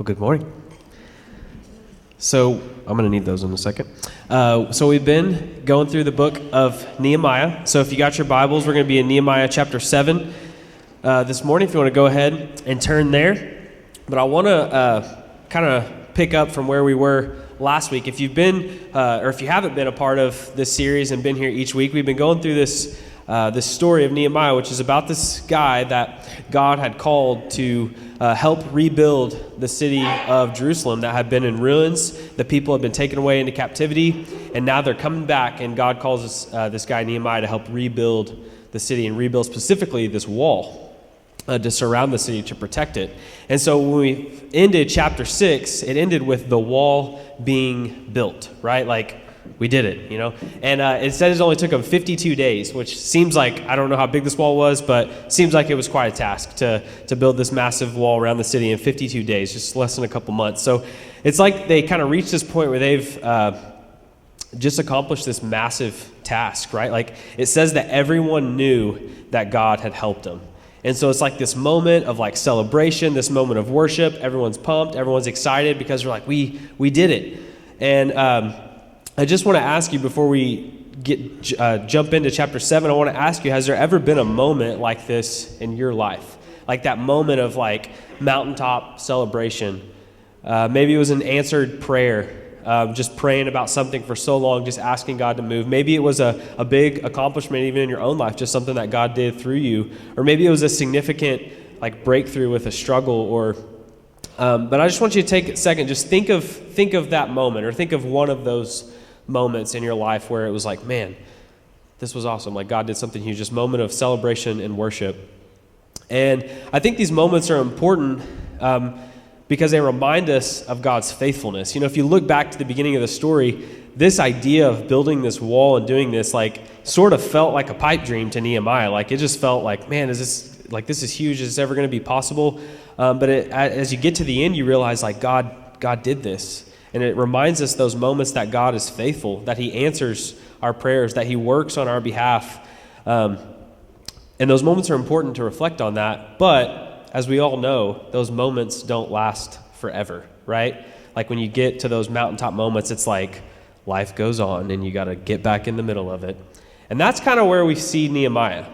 Good morning. So I'm going to need those in a second. So we've been going through the book of Nehemiah. So if you got your Bibles, we're going to be in Nehemiah chapter 7 this morning, if you want to go ahead and turn there. But I want to kind of pick up from where we were last week. If you've been, or if you haven't been a part of this series and been here each week, we've been going through this story of Nehemiah, which is about this guy that God had called to help rebuild the city of Jerusalem that had been in ruins. The people had been taken away into captivity, and now they're coming back, and God calls this guy Nehemiah to help rebuild the city and rebuild specifically this wall to surround the city, to protect it. And so when we ended chapter 6, it ended with the wall being built, right? Like, we did it, you know? And it says it only took them 52 days, which seems like, I don't know how big this wall was, but seems like it was quite a task to build this massive wall around the city in 52 days, just less than a couple months. So it's like they kind of reached this point where they've just accomplished this massive task, right? Like, it says that everyone knew that God had helped them. And so it's like this moment of like celebration, this moment of worship. Everyone's pumped, everyone's excited because they're like, we did it. And I just want to ask you before we jump into chapter 7, I want to ask you, has there ever been a moment like this in your life? Like that moment of like mountaintop celebration. Maybe it was an answered prayer, just praying about something for so long, just asking God to move. Maybe it was a big accomplishment even in your own life, just something that God did through you. Or maybe it was a significant like breakthrough with a struggle or but I just want you to take a second, just think of that moment, or think of one of those moments in your life where it was like, man, this was awesome. Like God did something huge, just moment of celebration and worship. And I think these moments are important because they remind us of God's faithfulness. You know, if you look back to the beginning of the story, this idea of building this wall and doing this, like, sort of felt like a pipe dream to Nehemiah. Like, it just felt like, man, this is huge. Is this ever going to be possible? But as you get to the end, you realize, like, God did this. And it reminds us those moments that God is faithful, that he answers our prayers, that he works on our behalf. And those moments are important to reflect on that. But as we all know, those moments don't last forever, right? Like when you get to those mountaintop moments, it's like life goes on and you got to get back in the middle of it. And that's kind of where we see Nehemiah.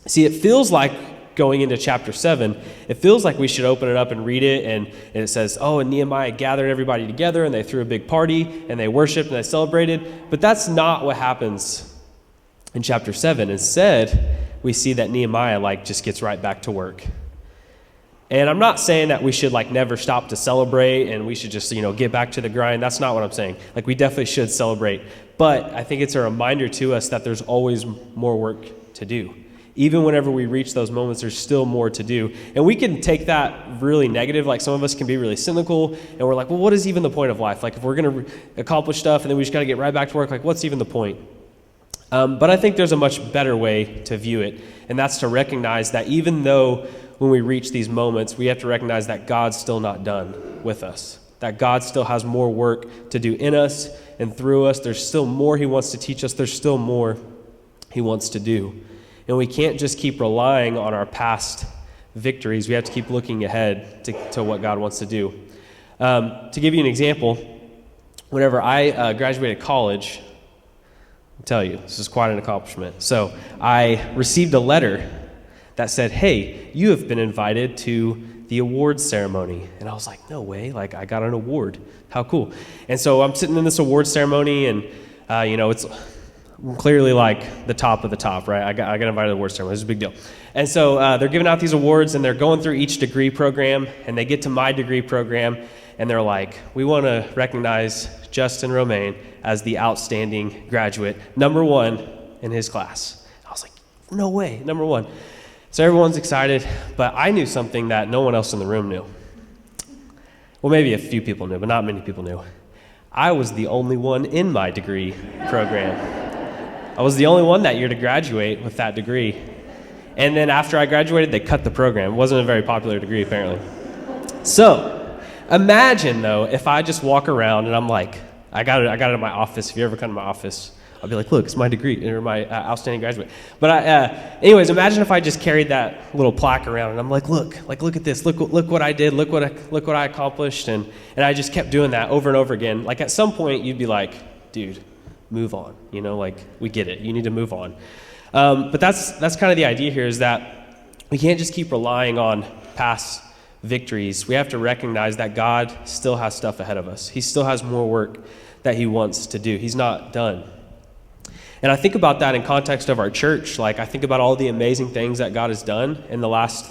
See, it feels like going into chapter 7, it feels like we should open it up and read it, and it says, oh, and Nehemiah gathered everybody together, and they threw a big party, and they worshiped, and they celebrated. But that's not what happens in chapter 7. Instead, we see that Nehemiah, like, just gets right back to work. And I'm not saying that we should, like, never stop to celebrate, and we should just, get back to the grind. That's not what I'm saying. Like, we definitely should celebrate. But I think it's a reminder to us that there's always more work to do. Even whenever we reach those moments, there's still more to do. And we can take that really negative. Like, some of us can be really cynical, and we're like, well, what is even the point of life? Like, if we're going to accomplish stuff and then we just got to get right back to work, like, what's even the point? But I think there's a much better way to view it, and that's to recognize that even though when we reach these moments, we have to recognize that God's still not done with us, that God still has more work to do in us and through us. There's still more he wants to teach us. There's still more he wants to do. And we can't just keep relying on our past victories. We have to keep looking ahead to what God wants to do. To give you an example, whenever I graduated college, I'll tell you, this is quite an accomplishment. So I received a letter that said, hey, you have been invited to the awards ceremony. And I was like, no way, like, I got an award. How cool. And so I'm sitting in this awards ceremony, and, it's clearly like the top of the top, right? I got invited to the awards ceremony. This is a big deal. And so they're giving out these awards, and they're going through each degree program, and they get to my degree program, and they're like, we want to recognize Justin Romaine as the outstanding graduate, number 1 in his class. I was like, no way, number 1. So everyone's excited, but I knew something that no one else in the room knew. Well, maybe a few people knew, but not many people knew. I was the only one in my degree program. I was the only one that year to graduate with that degree. And then after I graduated, they cut the program. It wasn't a very popular degree, apparently. So imagine, though, if I just walk around and I'm like, I got it in my office. If you ever come to my office, I'll be like, look, it's my degree, or my outstanding graduate. But anyways, imagine if I just carried that little plaque around, and I'm like, look at this, look what I did, look what I accomplished, and I just kept doing that over and over again. Like at some point, you'd be like, dude, move on. Like we get it. You need to move on. But that's kind of the idea here, is that we can't just keep relying on past victories. We have to recognize that God still has stuff ahead of us. He still has more work that he wants to do. He's not done. And I think about that in context of our church. Like I think about all the amazing things that God has done in the last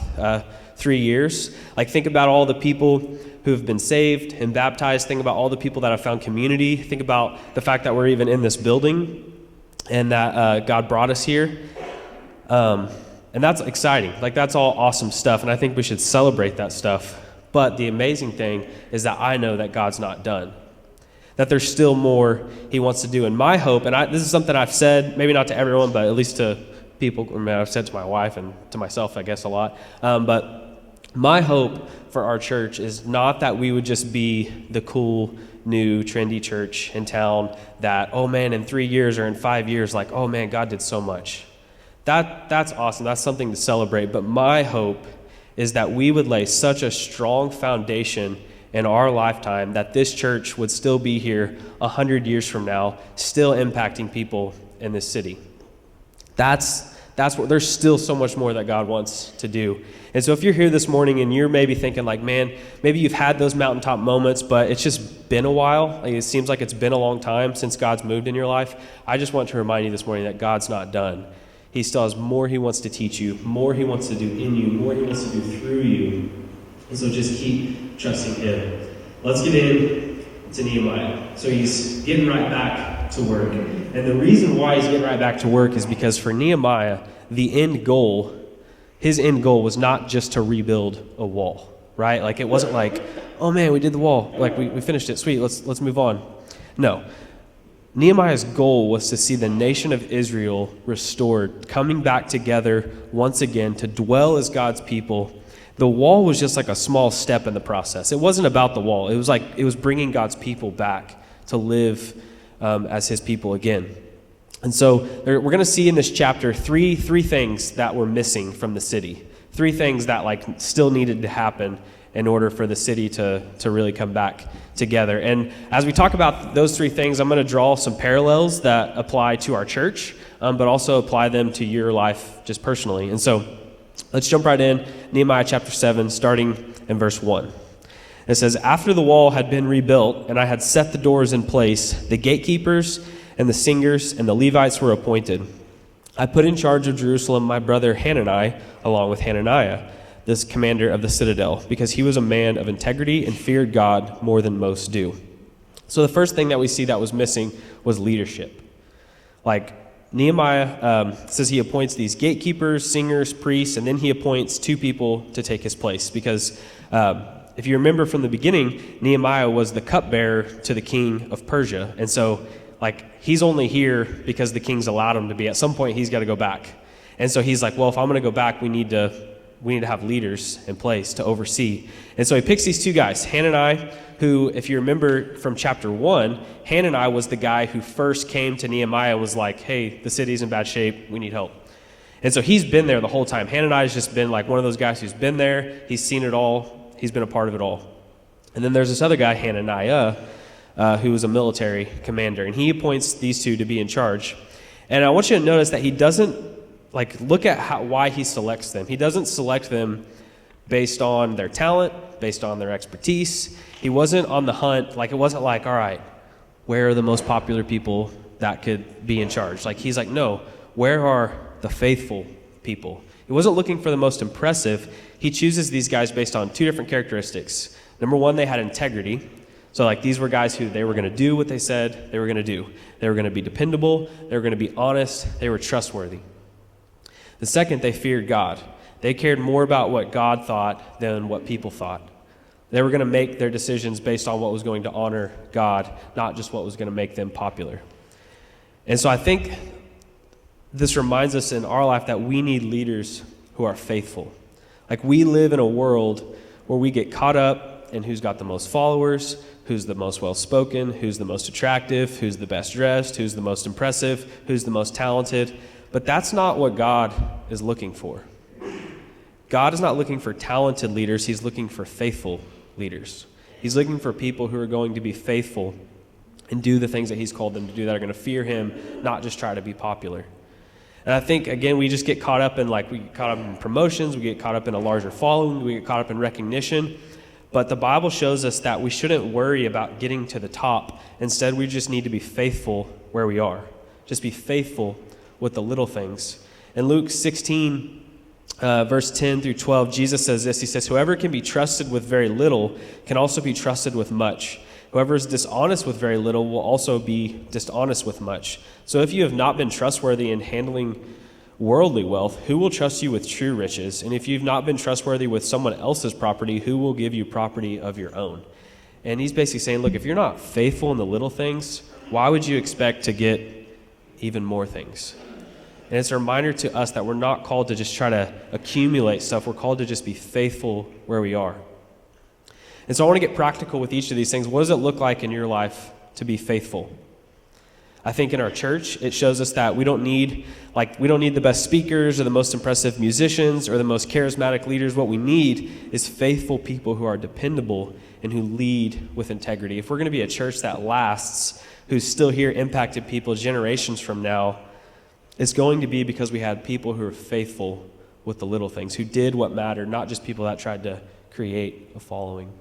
3 years. Like think about all the people who have been saved and baptized. Think about all the people that have found community. Think about the fact that we're even in this building and that God brought us here. And that's exciting. Like that's all awesome stuff. And I think we should celebrate that stuff. But the amazing thing is that I know that God's not done. That there's still more he wants to do. And my hope, and this is something I've said, maybe not to everyone, but at least to people, I've said to my wife and to myself, I guess, a lot. But my hope for our church is not that we would just be the cool, new, trendy church in town that, oh man, in 3 years or in 5 years, like, oh man, God did so much. That's awesome. That's something to celebrate. But my hope is that we would lay such a strong foundation in our lifetime that this church would still be here 100 years from now, still impacting people in this city. That's what, there's still so much more that God wants to do. And so if you're here this morning and you're maybe thinking like, man, maybe you've had those mountaintop moments, but it's just been a while. Like it seems like it's been a long time since God's moved in your life. I just want to remind you this morning that God's not done. He still has more he wants to teach you, more he wants to do in you, more he wants to do through you. And so just keep trusting him. Let's get into Nehemiah. So he's getting right back to work. And the reason why he's getting right back to work is because for Nehemiah, his end goal was not just to rebuild a wall, right? Like it wasn't like, oh man, we did the wall. Like we finished it. Sweet, let's move on. No. Nehemiah's goal was to see the nation of Israel restored, coming back together once again to dwell as God's people. The wall was just like a small step in the process. It wasn't about the wall. It was bringing God's people back to live as his people again. And so we're going to see in this chapter three things that were missing from the city. 3 things that like still needed to happen in order for the city to really come back together. And as we talk about those 3 things, I'm going to draw some parallels that apply to our church, but also apply them to your life just personally. And so let's jump right in. Nehemiah chapter 7, starting in verse 1. It says, after the wall had been rebuilt and I had set the doors in place, the gatekeepers and the singers and the Levites were appointed. I put in charge of Jerusalem my brother Hanani, along with Hananiah, this commander of the citadel, because he was a man of integrity and feared God more than most do. So the first thing that we see that was missing was leadership. Like Nehemiah says he appoints these gatekeepers, singers, priests, and then he appoints 2 people to take his place. Because if you remember from the beginning, Nehemiah was the cupbearer to the king of Persia. And so like he's only here because the king's allowed him to be. At some point he's got to go back. And so he's like, well, if I'm going to go back, we need to have leaders in place to oversee. And so he picks these 2 guys, Hanani, who, if you remember from chapter 1, Hanani was the guy who first came to Nehemiah and was like, hey, the city's in bad shape, we need help. And so he's been there the whole time. Hanani's just been like one of those guys who's been there, he's seen it all, he's been a part of it all. And then there's this other guy, Hananiah, who was a military commander, and he appoints these 2 to be in charge. And I want you to notice that he doesn't look at why he selects them. He doesn't select them based on their talent, based on their expertise. He wasn't on the hunt. It wasn't like, all right, where are the most popular people that could be in charge? He's like, no, where are the faithful people? He wasn't looking for the most impressive. He chooses these guys based on 2 different characteristics. Number 1, they had integrity. So these were guys who they were going to do what they said they were going to do. They were going to be dependable. They were going to be honest. They were trustworthy. The second, they feared God. They cared more about what God thought than what people thought. They were going to make their decisions based on what was going to honor God, not just what was going to make them popular. And so I think this reminds us in our life that we need leaders who are faithful. We live in a world where we get caught up in who's got the most followers, who's the most well-spoken, who's the most attractive, who's the best dressed, who's the most impressive, who's the most talented. But that's not what God is looking for. God is not looking for talented leaders. He's looking for faithful leaders. He's looking for people who are going to be faithful and do the things that he's called them to do, that are going to fear him, not just try to be popular. And I think, again, we just get caught up in, we get caught up in promotions, we get caught up in a larger following, we get caught up in recognition. But the Bible shows us that we shouldn't worry about getting to the top. Instead, we just need to be faithful where we are. Just be faithful with the little things. In Luke 16, verse 10 through 12, Jesus says this. He says, "Whoever can be trusted with very little can also be trusted with much. Whoever is dishonest with very little will also be dishonest with much. So if you have not been trustworthy in handling worldly wealth, who will trust you with true riches? And if you've not been trustworthy with someone else's property, who will give you property of your own?" And he's basically saying, look, if you're not faithful in the little things, why would you expect to get even more things? And it's a reminder to us that we're not called to just try to accumulate stuff. We're called to just be faithful where we are. And so I want to get practical with each of these things. What does it look like in your life to be faithful? I think in our church, it shows us that we don't need the best speakers or the most impressive musicians or the most charismatic leaders. What we need is faithful people who are dependable and who lead with integrity. If we're going to be a church that lasts, who's still here impacted people generations from now, it's going to be because we had people who are faithful with the little things, who did what mattered, not just people that tried to create a following.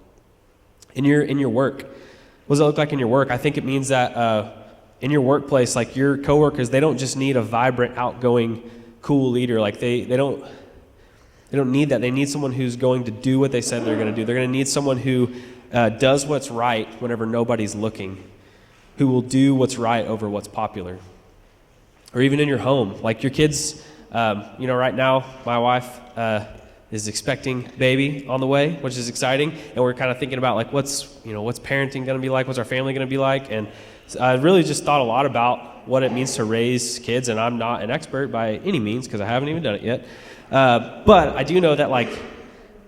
In your work, what does it look like in your work? I think it means that in your workplace, your coworkers, they don't just need a vibrant, outgoing, cool leader. They don't need that. They need someone who's going to do what they said they're going to do. They're going to need someone who does what's right whenever nobody's looking, who will do what's right over what's popular. Or even in your home, your kids, right now, my wife is expecting baby on the way, which is exciting. And we're kind of thinking about what's parenting going to be like? What's our family going to be like? And I really just thought a lot about what it means to raise kids. And I'm not an expert by any means because I haven't even done it yet. But I do know that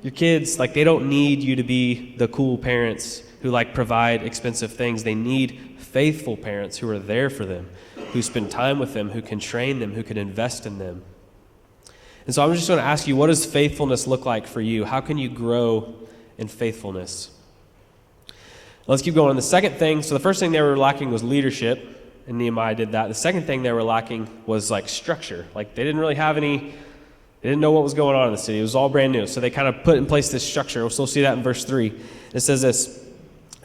your kids, they don't need you to be the cool parents who provide expensive things. They need faithful parents who are there for them, who spend time with them, who can train them, who can invest in them. And so I'm just going to ask you, what does faithfulness look like for you? How can you grow in faithfulness? Let's keep going. The second thing, so the first thing they were lacking was leadership, and Nehemiah did that. The second thing they were lacking was structure. They didn't really have any, they didn't know what was going on in the city. It was all brand new. So they kind of put in place this structure. We'll still see that in verse 3. It says this,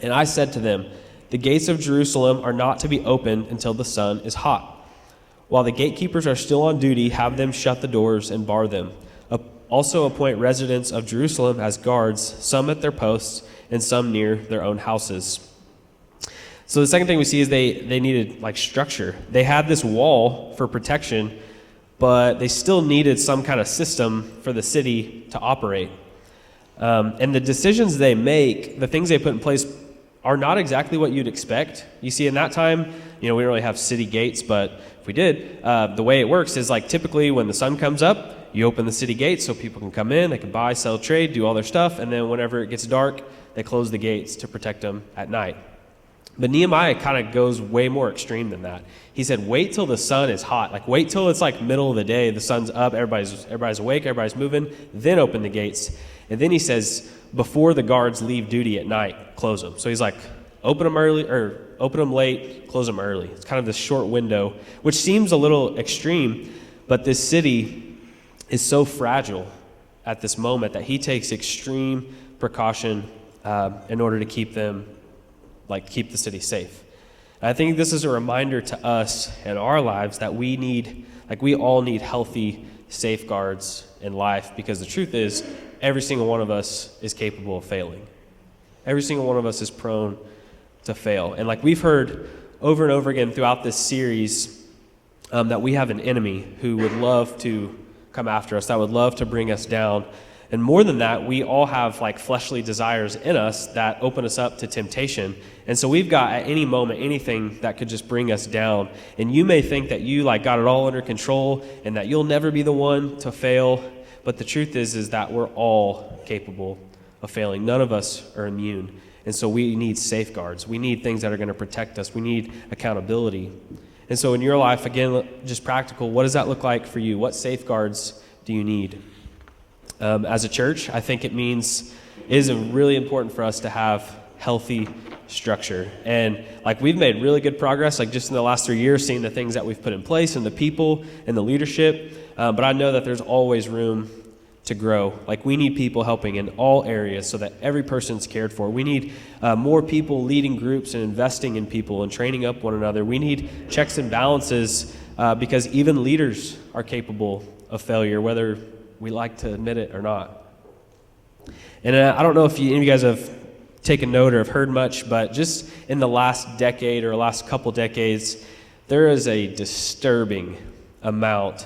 "And I said to them, the gates of Jerusalem are not to be opened until the sun is hot. While the gatekeepers are still on duty, have them shut the doors and bar them. Also appoint residents of Jerusalem as guards, some at their posts and some near their own houses." So the second thing we see is they needed structure. They had this wall for protection, but they still needed some kind of system for the city to operate. And the decisions they make, the things they put in place, are not exactly what you'd expect. You see, in that time, we don't really have city gates, but if we did, the way it works is typically when the sun comes up, you open the city gates so people can come in, they can buy, sell, trade, do all their stuff, and then whenever it gets dark, they close the gates to protect them at night. But Nehemiah kind of goes way more extreme than that. He said, wait till the sun is hot. Wait till it's middle of the day, the sun's up, everybody's awake, everybody's moving, then open the gates. And then he says, before the guards leave duty at night, close them. So he's open them early, or open them late, close them early. It's kind of this short window, which seems a little extreme, but this city is so fragile at this moment that he takes extreme precaution in order to keep them, keep the city safe. And I think this is a reminder to us in our lives that we all need healthy safeguards in life, because the truth is, every single one of us is capable of failing. Every single one of us is prone to fail. And we've heard over and over again throughout this series that we have an enemy who would love to come after us, that would love to bring us down. And more than that, we all have fleshly desires in us that open us up to temptation. And so we've got at any moment anything that could just bring us down. And you may think that you got it all under control and that you'll never be the one to fail. But the truth is that we're all capable of failing. None of us are immune. And so we need safeguards. We need things that are going to protect us. We need accountability. And so in your life, again, just practical, what does that look like for you? What safeguards do you need? As a church, I think it is really important for us to have healthy structure. And like we've made really good progress, like just in the last 3 years, seeing the things that we've put in place and the people and the leadership. But I know that there's always room to grow. Like we need people helping in all areas so that every person's cared for. We need more people leading groups and investing in people and training up one another. We need checks and balances because even leaders are capable of failure, whether we like to admit it or not. And I don't know if any of you guys have taken note or have heard much, but just in the last decade or last couple decades, there is a disturbing amount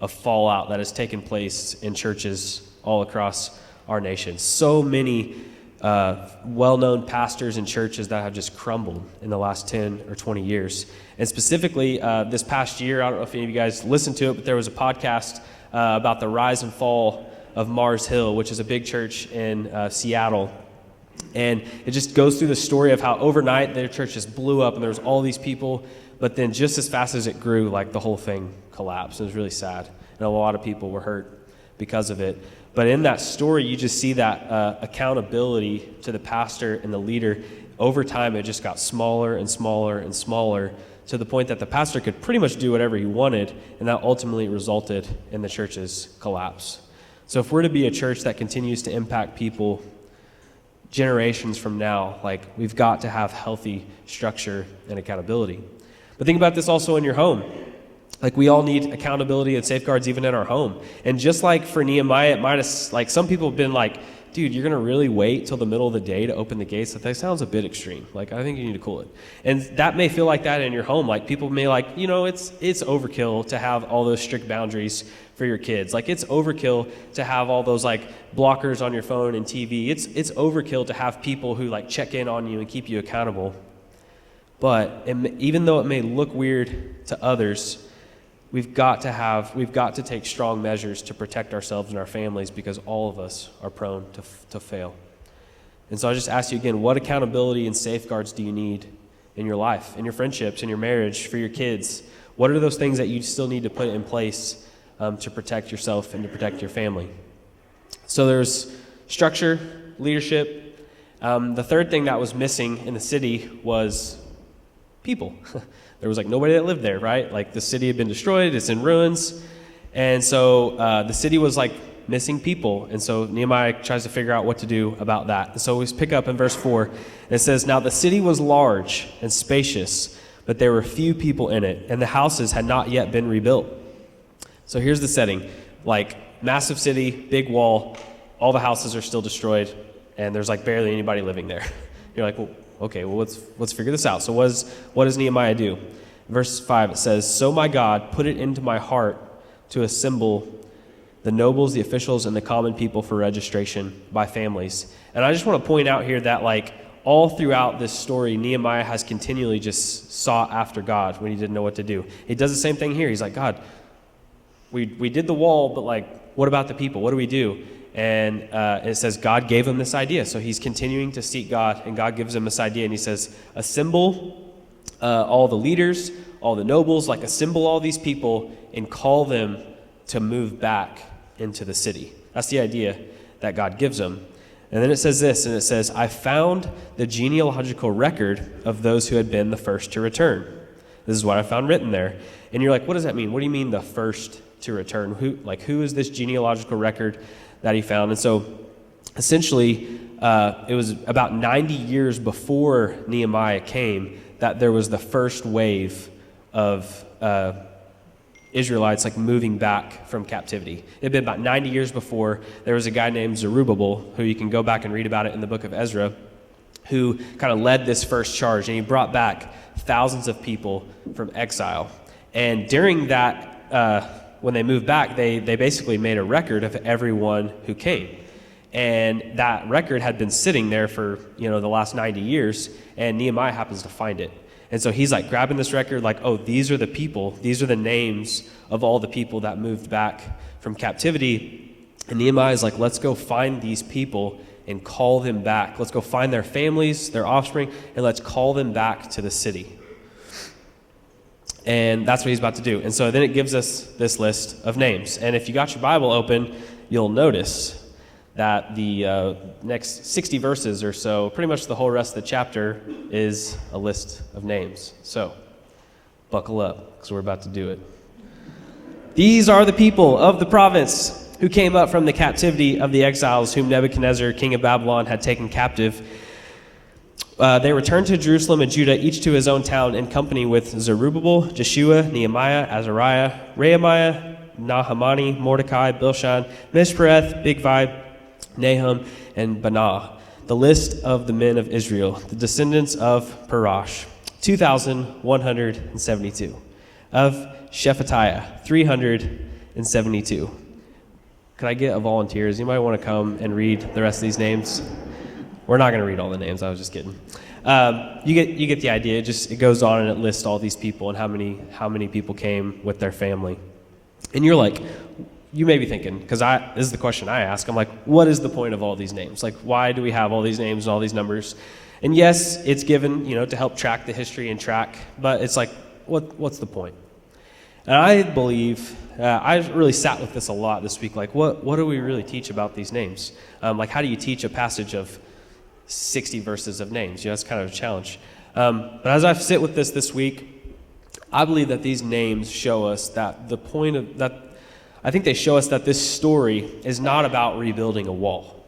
of fallout that has taken place in churches all across our nation. So many well-known pastors and churches that have just crumbled in the last 10 or 20 years. And specifically, this past year, I don't know if any of you guys listened to it, but there was a podcast about the rise and fall of Mars Hill, which is a big church in Seattle. And it just goes through the story of how overnight their church just blew up and there was all these people, but then just as fast as it grew, like the whole thing collapsed. It was really sad. And a lot of people were hurt because of it. But in that story, you just see that accountability to the pastor and the leader. Over time, it just got smaller and smaller and smaller to the point that the pastor could pretty much do whatever he wanted, and that ultimately resulted in the church's collapse. So if we're to be a church that continues to impact people generations from now, like we've got to have healthy structure and accountability. But think about this also in your home. Like we all need accountability and safeguards even in our home. And just like for Nehemiah, it might have, like some people have been like, dude, you're going to really wait till the middle of the day to open the gates? That sounds a bit extreme. Like, I think you need to cool it. And that may feel like that in your home. Like, people may like, it's overkill to have all those strict boundaries for your kids. Like, it's overkill to have all those, like, blockers on your phone and TV. It's overkill to have people who, like, check in on you and keep you accountable. But even though it may look weird to others, we've got to take strong measures to protect ourselves and our families because all of us are prone to fail. And so I just ask you again, what accountability and safeguards do you need in your life, in your friendships, in your marriage, for your kids? What are those things that you still need to put in place to protect yourself and to protect your family? So there's structure, leadership. The third thing that was missing in the city was people. There was like nobody that lived there, right? Like the city had been destroyed, it's in ruins. And so the city was like missing people. And so Nehemiah tries to figure out what to do about that. And so we pick up in verse 4. And it says, "Now the city was large and spacious, but there were few people in it, and the houses had not yet been rebuilt." So here's the setting. Like massive city, big wall, all the houses are still destroyed, and there's like barely anybody living there. You're like, well, okay, well, let's figure this out. So what does Nehemiah do? Verse 5, it says, "So my God put it into my heart to assemble the nobles, the officials, and the common people for registration by families." And I just want to point out here that like all throughout this story, Nehemiah has continually just sought after God when he didn't know what to do. He does the same thing here. He's like, God, we did the wall, but like, what about the people? What do we do? And it says God gave him this idea. So he's continuing to seek God, and God gives him this idea. And he says, assemble all the leaders, all the nobles, like assemble all these people and call them to move back into the city. That's the idea that God gives him. And then it says this, and it says, "I found the genealogical record of those who had been the first to return." This is what I found written there. And you're like, what does that mean? What do you mean the first to return? Who is this genealogical record that he found? And so essentially, it was about 90 years before Nehemiah came that there was the first wave of Israelites like moving back from captivity. It had been about 90 years before. There was a guy named Zerubbabel, who you can go back and read about it in the book of Ezra, who kind of led this first charge, and he brought back thousands of people from exile. And during that, when they moved back, they basically made a record of everyone who came. And that record had been sitting there for, the last 90 years, and Nehemiah happens to find it. And so he's like grabbing this record like, oh, these are the people, these are the names of all the people that moved back from captivity. And Nehemiah is like, let's go find these people and call them back. Let's go find their families, their offspring, and let's call them back to the city. And that's what he's about to do. And so then it gives us this list of names. And if you got your Bible open, you'll notice that the next 60 verses or so, pretty much the whole rest of the chapter, is a list of names. So buckle up, because we're about to do it. These are the people of the province who came up from the captivity of the exiles whom Nebuchadnezzar, king of Babylon, had taken captive. They returned to Jerusalem and Judah, each to his own town, in company with Zerubbabel, Jeshua, Nehemiah, Azariah, Rehemiah, Nahamani, Mordecai, Bilshan, Mishpereth, Bigvai, Nahum, and Banah. The list of the men of Israel, the descendants of Parash, 2,172. Of Shephatiah, 372. Could I get a volunteer? Does anybody want to come and read the rest of these names? We're not going to read all the names. I was just kidding. You get the idea. It goes on and it lists all these people and how many people came with their family. And you're like, you may be thinking, because this is the question I ask. I'm like, what is the point of all these names? Like, why do we have all these names and all these numbers? And yes, it's given, to help track the history and track. But it's like, what's the point? And I believe, I really sat with this a lot this week. Like, what do we really teach about these names? Like, how do you teach a passage of 60 verses of names? That's kind of a challenge. But as I sit with this week, I believe that these names show us that I think they show us that this story is not about rebuilding a wall.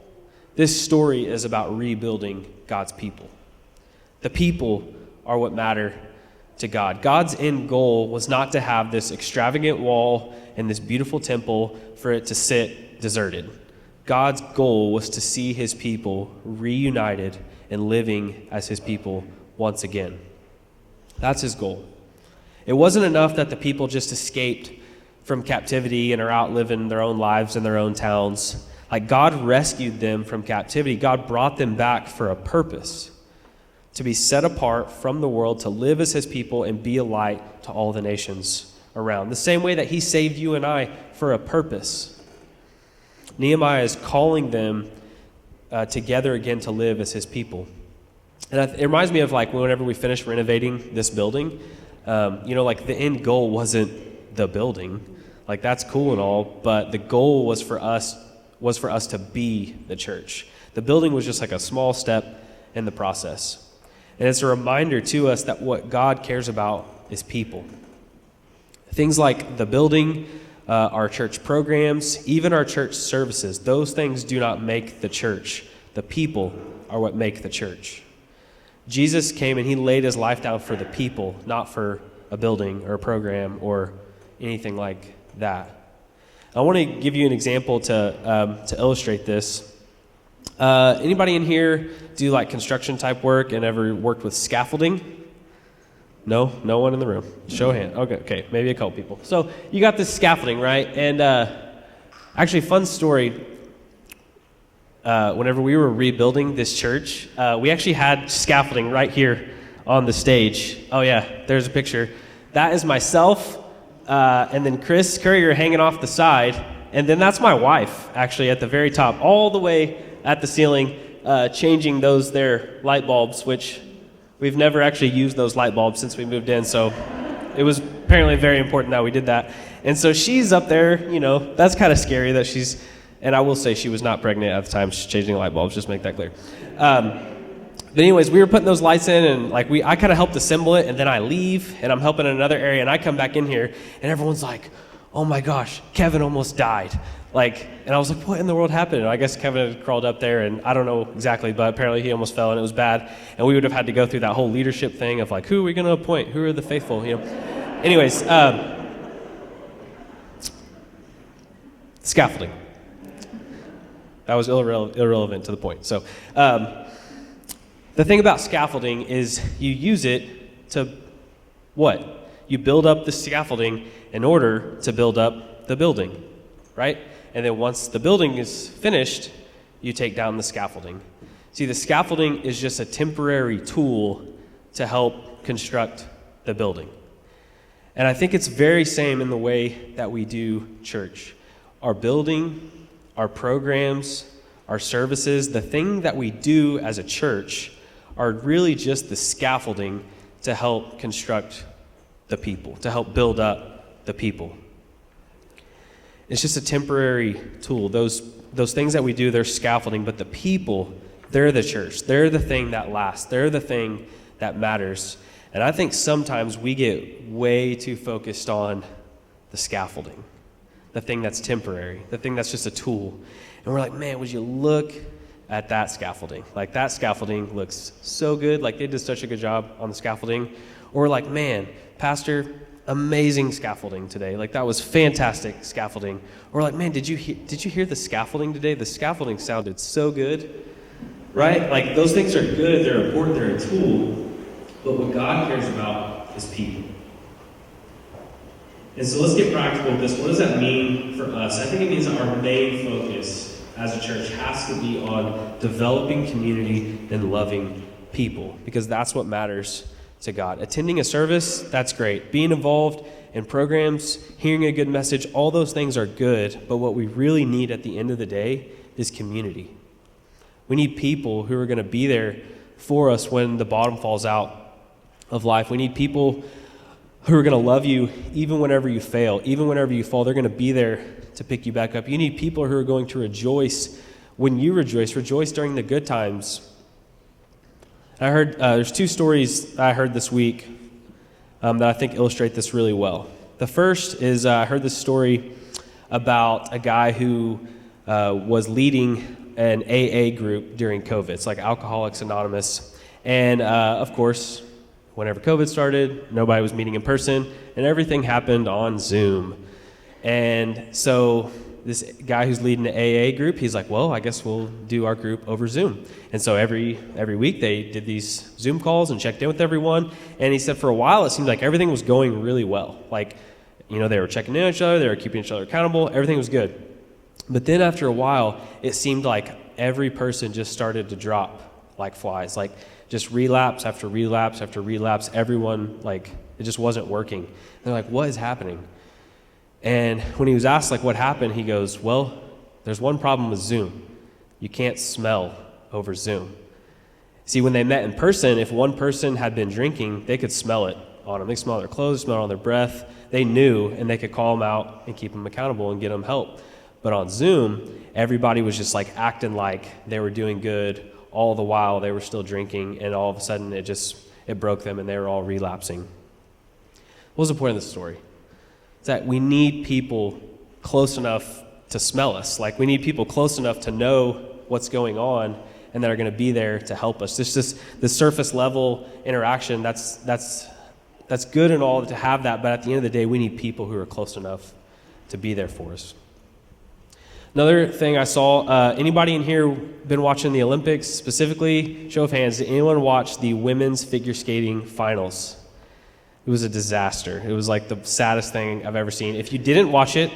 This story is about rebuilding God's people. The people are what matter to God. God's end goal was not to have this extravagant wall and this beautiful temple for it to sit deserted. God's goal was to see his people reunited and living as his people once again. That's his goal. It wasn't enough that the people just escaped from captivity and are out living their own lives in their own towns. Like, God rescued them from captivity. God brought them back for a purpose, to be set apart from the world, to live as his people and be a light to all the nations around. The same way that he saved you and I for a purpose. Nehemiah is calling them together again to live as his people. And it reminds me of like whenever we finished renovating this building, like the end goal wasn't the building. Like, that's cool and all, but the goal was for us to be the church. The building was just like a small step in the process. And it's a reminder to us that what God cares about is people. Things like the building, our church programs, even our church services, those things do not make the church. The people are what make the church. Jesus came and he laid his life down for the people, not for a building or a program or anything like that. I want to give you an example to illustrate this. Anybody in here do like construction type work and ever worked with scaffolding? No one in the room. Show of hand. Okay, maybe a couple people. So you got this scaffolding, right? And actually, fun story. Whenever we were rebuilding this church, we actually had scaffolding right here on the stage. Oh yeah, there's a picture. That is myself, and then Chris Courier hanging off the side, and then that's my wife actually at the very top, all the way at the ceiling, changing those there light bulbs, which we've never actually used those light bulbs since we moved in, so it was apparently very important that we did that. And so she's up there, that's kind of scary that she's, and I will say she was not pregnant at the time she's changing light bulbs, just make that clear. But anyways, we were putting those lights in, and I kind of helped assemble it, and then I leave, and I'm helping in another area, and I come back in here, and everyone's like, oh my gosh, Kevin almost died. And I was like, what in the world happened? And I guess Kevin had crawled up there, and I don't know exactly, but apparently he almost fell, and it was bad. And we would have had to go through that whole leadership thing of like, who are we going to appoint? Who are the faithful? Anyways, scaffolding. That was irrelevant to the point. So the thing about scaffolding is you use it to what? You build up the scaffolding in order to build up the building, right? And then once the building is finished, you take down the scaffolding. See, the scaffolding is just a temporary tool to help construct the building. And I think it's very same in the way that we do church. Our building, our programs, our services, the thing that we do as a church are really just the scaffolding to help construct the people, to help build up the people. It's just a temporary tool. Those things that we do, they're scaffolding, but the people, they're the church. They're the thing that lasts. They're the thing that matters. And I think sometimes we get way too focused on the scaffolding, the thing that's temporary, the thing that's just a tool. And we're like, man, would you look at that scaffolding? Like, that scaffolding looks so good. Like, they did such a good job on the scaffolding. Or we're like, man, Pastor, amazing scaffolding today. Like, that was fantastic scaffolding. Or like, man, did you hear the scaffolding today? The scaffolding sounded so good, right? Like, those things are good. They're important. They're a tool. But what God cares about is people. And so let's get practical with this. What does that mean for us? I think it means that our main focus as a church has to be on developing community and loving people, because that's what matters to God. Attending a service, that's great. Being involved in programs, hearing a good message, all those things are good, but what we really need at the end of the day is community. We need people who are going to be there for us when the bottom falls out of life. We need people who are going to love you even whenever you fail, even whenever you fall. They're going to be there to pick you back up. You need people who are going to rejoice when you rejoice during the good times. I heard there's two stories I heard this week that I think illustrate this really well. The first is I heard this story about a guy who was leading an AA group during COVID. It's like Alcoholics Anonymous. And of course, whenever COVID started, nobody was meeting in person, and everything happened on Zoom. And so this guy who's leading the AA group, he's like, well, I guess we'll do our group over Zoom. And so every week they did these Zoom calls and checked in with everyone. And he said for a while it seemed like everything was going really well. Like, you know, they were checking in on each other, they were keeping each other accountable, everything was good. But then after a while, it seemed like every person just started to drop like flies. Like, just relapse after relapse after relapse. Everyone, like, it just wasn't working. And they're like, what is happening? And when he was asked, like, what happened, he goes, well, there's one problem with Zoom. You can't smell over Zoom. See, when they met in person, if one person had been drinking, they could smell it on them. They could smell their clothes, smell it on their breath. They knew, and they could call them out and keep them accountable and get them help. But on Zoom, everybody was just, like, acting like they were doing good all the while they were still drinking, and all of a sudden it broke them and they were all relapsing. What was the point of this story? It's that we need people close enough to smell us. Like, we need people close enough to know what's going on and that are going to be there to help us. The surface level interaction, that's good and all to have that, but at the end of the day, we need people who are close enough to be there for us. Another thing I saw, anybody in here been watching the Olympics? Specifically, show of hands, did anyone watch the women's figure skating finals? It was a disaster. It was like the saddest thing I've ever seen. If you didn't watch it,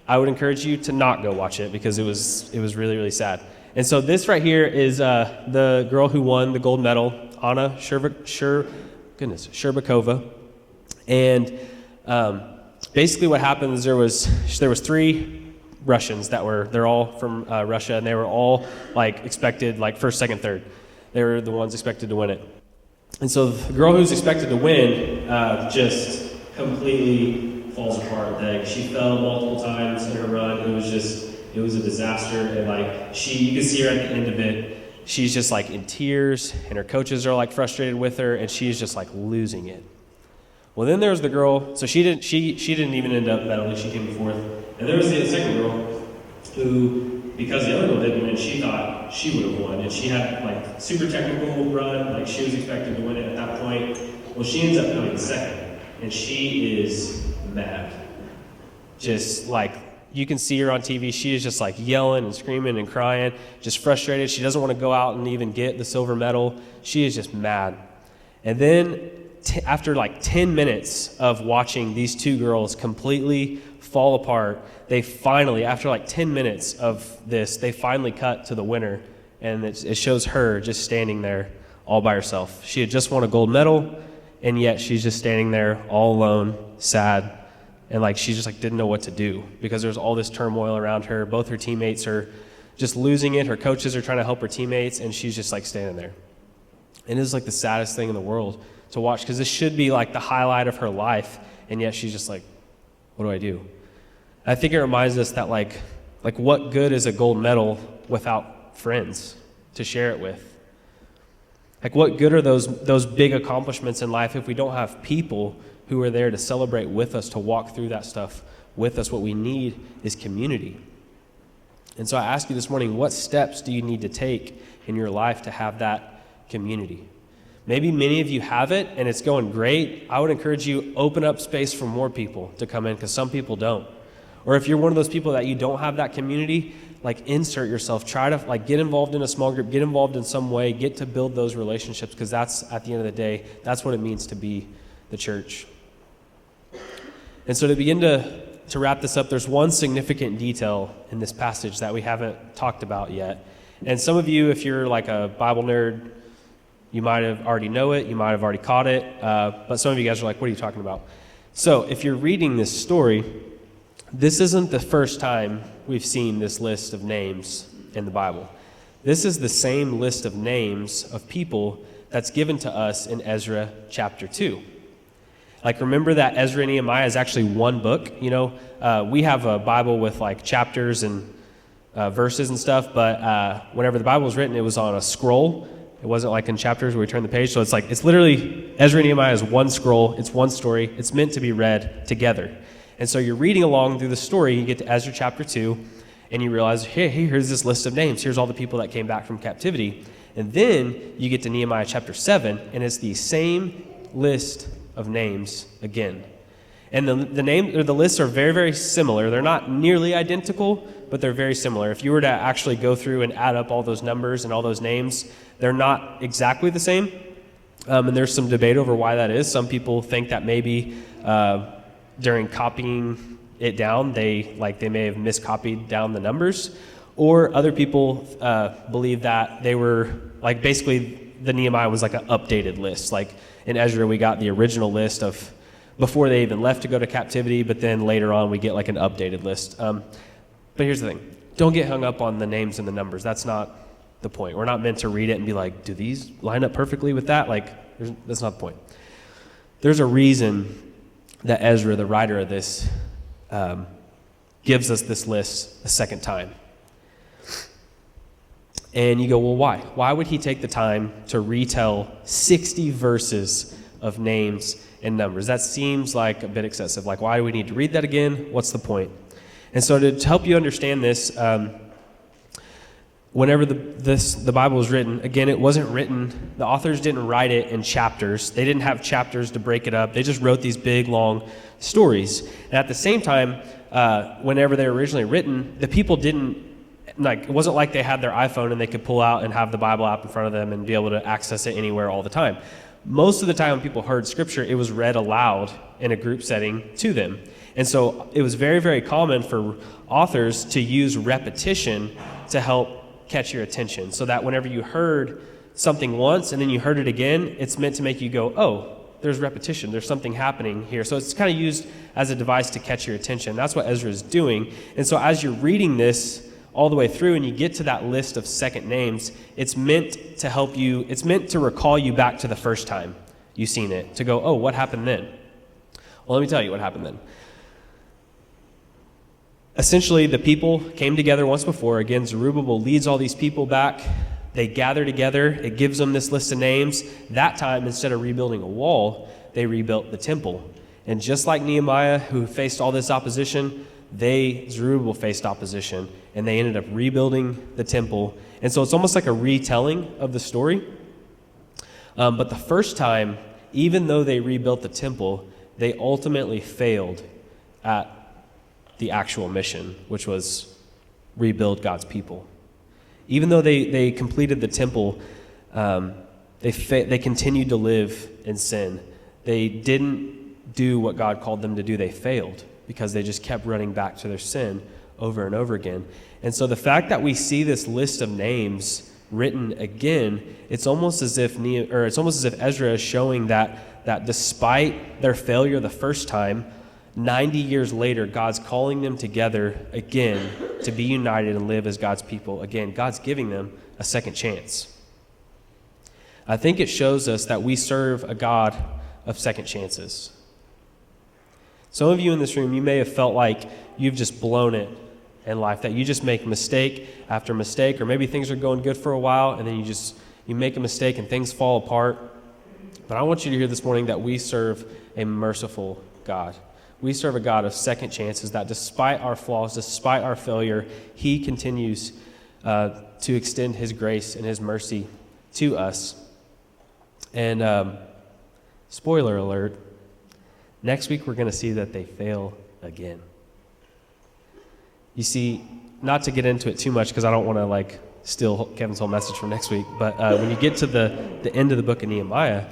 I would encourage you to not go watch it, because it was really, really sad. And so this right here is the girl who won the gold medal, Anna Sherbakova. And basically what happened is there was 3 Russians they're all from Russia, and they were all like expected, like first, second, third. They were the ones expected to win it. And so the girl who's expected to win just completely falls apart. Like, she fell multiple times in her run. It was a disaster. And like, you can see her at the end of it. She's just like in tears, and her coaches are like frustrated with her, and she's just like losing it. Well, then there's the girl. So she didn't even end up medaling. She came fourth. And there was the second girl who, because the other girl didn't win, she thought she would have won. And she had like super technical run. Like, she was expected to win it at that point. Well, she ends up coming second, and she is mad. Just like, you can see her on TV. She is just like yelling and screaming and crying, just frustrated. She doesn't want to go out and even get the silver medal. She is just mad. And then after like 10 minutes of watching these two girls completely fall apart, they finally, after like 10 minutes of this, they finally cut to the winner, and it shows her just standing there all by herself. She had just won a gold medal, and yet she's just standing there all alone, sad, and like she just like didn't know what to do, because there's all this turmoil around her. Both her teammates are just losing it. Her coaches are trying to help her teammates, and she's just like standing there. And it is like the saddest thing in the world to watch, because this should be like the highlight of her life, and yet she's just like, what do I do? I think it reminds us that like what good is a gold medal without friends to share it with? Like, what good are those big accomplishments in life if we don't have people who are there to celebrate with us, to walk through that stuff with us? What we need is community. And so I ask you this morning, what steps do you need to take in your life to have that community? Maybe many of you have it and it's going great. I would encourage you, open up space for more people to come in, because some people don't. Or if you're one of those people that you don't have that community, like, insert yourself. Try to like get involved in a small group, get involved in some way, get to build those relationships, because that's, at the end of the day, that's what it means to be the church. And so to begin to wrap this up, there's one significant detail in this passage that we haven't talked about yet. And some of you, if you're like a Bible nerd, you might have already know it, you might have already caught it, but some of you guys are like, what are you talking about? So if you're reading this story, this isn't the first time we've seen this list of names in the Bible. This is the same list of names of people that's given to us in Ezra chapter 2. Like, remember that Ezra and Nehemiah is actually one book. You know, we have a Bible with like chapters and verses and stuff, but whenever the Bible was written, it was on a scroll. It wasn't like in chapters where we turn the page. So it's literally, Ezra and Nehemiah is one scroll. It's one story. It's meant to be read together. And so you're reading along through the story, you get to Ezra chapter 2, and you realize, hey, here's this list of names. Here's all the people that came back from captivity. And then you get to Nehemiah chapter 7, and it's the same list of names again. And the lists are very, very similar. They're not nearly identical, but they're very similar. If you were to actually go through and add up all those numbers and all those names, they're not exactly the same. And there's some debate over why that is. Some people think that maybe during copying it down, they may have miscopied down the numbers, or other people believe that they were like, basically the Nehemiah was like an updated list. Like in Ezra, we got the original list of before they even left to go to captivity, but then later on we get like an updated list. But here's the thing: don't get hung up on the names and the numbers. That's not the point. We're not meant to read it and be like, do these line up perfectly with that? Like, that's not the point. There's a reason that Ezra, the writer of this, gives us this list a second time. And you go, well, why? Why would he take the time to retell 60 verses of names and numbers? That seems like a bit excessive. Like, why do we need to read that again? What's the point? And so to help you understand this, whenever the Bible was written, again, it wasn't written, the authors didn't write it in chapters. They didn't have chapters to break it up. They just wrote these big, long stories. And at the same time, whenever they were originally written, the people didn't, like, it wasn't like they had their iPhone and they could pull out and have the Bible app in front of them and be able to access it anywhere all the time. Most of the time when people heard Scripture, it was read aloud in a group setting to them. And so it was very, very common for authors to use repetition to help catch your attention, so that whenever you heard something once and then you heard it again, it's meant to make you go, oh, there's repetition, there's something happening here. So it's kind of used as a device to catch your attention. That's what Ezra is doing. And so as you're reading this all the way through and you get to that list of second names, it's meant to help you, it's meant to recall you back to the first time you've seen it, to go, oh, what happened then? Well, let me tell you what happened then. Essentially, the people came together once before. Again, Zerubbabel leads all these people back. They gather together. It gives them this list of names. That time, instead of rebuilding a wall, they rebuilt the temple. And just like Nehemiah, who faced all this opposition, Zerubbabel faced opposition, and they ended up rebuilding the temple. And so it's almost like a retelling of the story. But the first time, even though they rebuilt the temple, they ultimately failed at the actual mission, which was rebuild God's people. Even though they completed the temple, they continued to live in sin. They didn't do what God called them to do. They failed because they just kept running back to their sin over and over again. And so the fact that we see this list of names written again, it's almost as if Ezra is showing that despite their failure the first time, 90 years later, God's calling them together again to be united and live as God's people. Again, God's giving them a second chance. I think it shows us that we serve a God of second chances. Some of you in this room, you may have felt like you've just blown it in life, that you just make mistake after mistake, or maybe things are going good for a while, and then you make a mistake and things fall apart. But I want you to hear this morning that we serve a merciful God. We serve a God of second chances, that despite our flaws, despite our failure, he continues to extend his grace and his mercy to us. And spoiler alert, next week we're going to see that they fail again. You see, not to get into it too much because I don't want to steal Kevin's whole message from next week, but when you get to the end of the book of Nehemiah,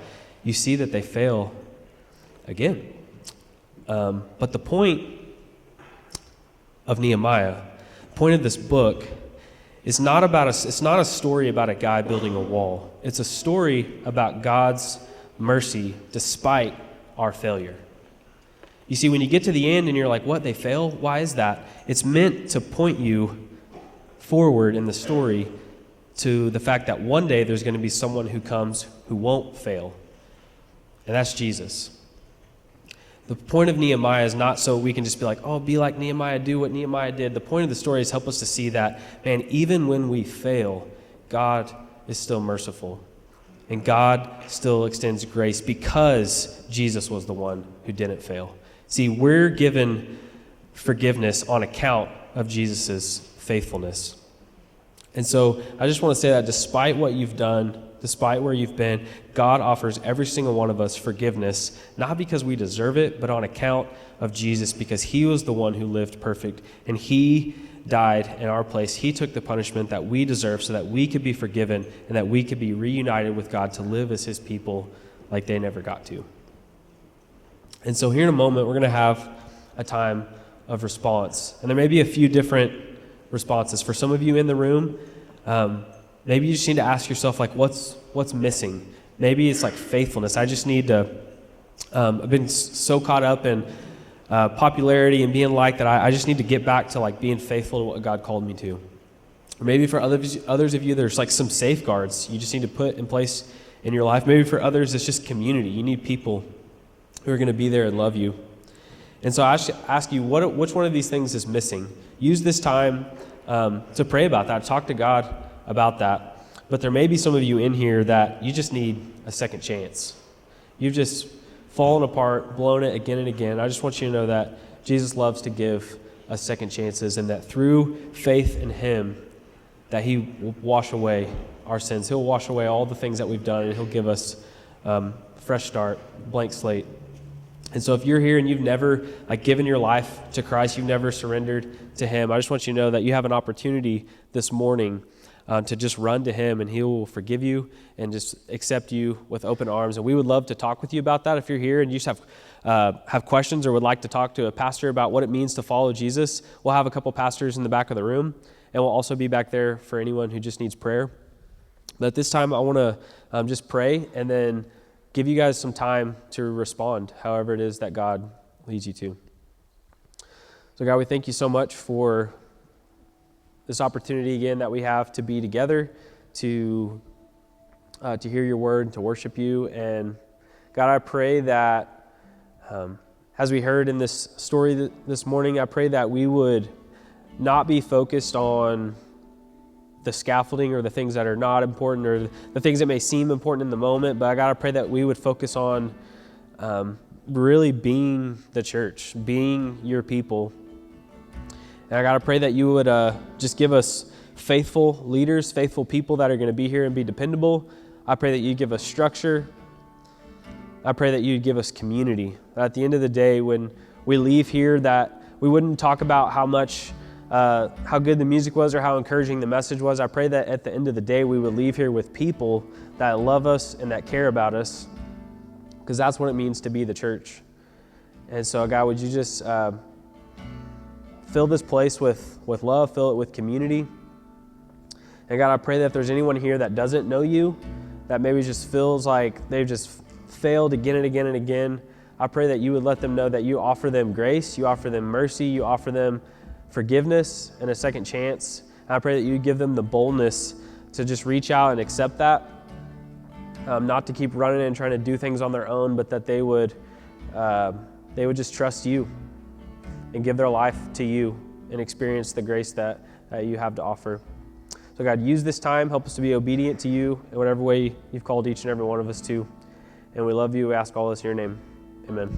you see that they fail again. But the point of Nehemiah, the point of this book, is not it's not a story about a guy building a wall. It's a story about God's mercy despite our failure. You see, when you get to the end and you're like, what, they fail? Why is that? It's meant to point you forward in the story to the fact that one day there's going to be someone who comes who won't fail, and that's Jesus. The point of Nehemiah is not so we can just be like, oh, be like Nehemiah, do what Nehemiah did. The point of the story is help us to see that, man, even when we fail, God is still merciful. And God still extends grace because Jesus was the one who didn't fail. See, we're given forgiveness on account of Jesus' faithfulness. And so I just want to say that despite what you've done, despite where you've been, God offers every single one of us forgiveness, not because we deserve it, but on account of Jesus, because he was the one who lived perfect, and he died in our place. He took the punishment that we deserve so that we could be forgiven and that we could be reunited with God to live as his people like they never got to. And so here in a moment, we're going to have a time of response. And there may be a few different responses. For some of you in the room, maybe you just need to ask yourself, what's missing? Maybe it's faithfulness. I just need to, I've been so caught up in popularity and being liked that I just need to get back to being faithful to what God called me to. Or maybe for others of you, there's some safeguards you just need to put in place in your life. Maybe for others, it's just community. You need people who are going to be there and love you. And so I ask you, which one of these things is missing? Use this time to pray about that, talk to God about that. But there may be some of you in here that you just need a second chance. You've just fallen apart, blown it again and again. I just want you to know that Jesus loves to give us second chances, and that through faith in him, that he will wash away our sins. He'll wash away all the things that we've done, and he'll give us a fresh start, blank slate. And so if you're here and you've never given your life to Christ, you've never surrendered to him, I just want you to know that you have an opportunity this morning to just run to him, and he will forgive you and just accept you with open arms. And we would love to talk with you about that. If you're here and you just have questions or would like to talk to a pastor about what it means to follow Jesus, we'll have a couple pastors in the back of the room, and we'll also be back there for anyone who just needs prayer. But at this time, I want to just pray and then give you guys some time to respond, however it is that God leads you to. So God, we thank you so much for this opportunity again that we have to be together, to hear your word, to worship you. And God, I pray that as we heard in this story this morning, I pray that we would not be focused on the scaffolding or the things that are not important or the things that may seem important in the moment, but I gotta pray that we would focus on really being the church, being your people. And I gotta pray that you would just give us faithful leaders, faithful people that are gonna be here and be dependable. I pray that you give us structure. I pray that you'd give us community. That at the end of the day, when we leave here, that we wouldn't talk about how good the music was or how encouraging the message was. I pray that at the end of the day, we would leave here with people that love us and that care about us, because that's what it means to be the church. And so, God, would you just fill this place with love, fill it with community. And God, I pray that if there's anyone here that doesn't know you, that maybe just feels like they've just failed again and again and again, I pray that you would let them know that you offer them grace, you offer them mercy, you offer them forgiveness and a second chance. And I pray that you give them the boldness to just reach out and accept that, not to keep running and trying to do things on their own, but that they would just trust you and give their life to you and experience the grace that you have to offer. So God, use this time, help us to be obedient to you in whatever way you've called each and every one of us to. And we love you. We ask all this in your name. Amen.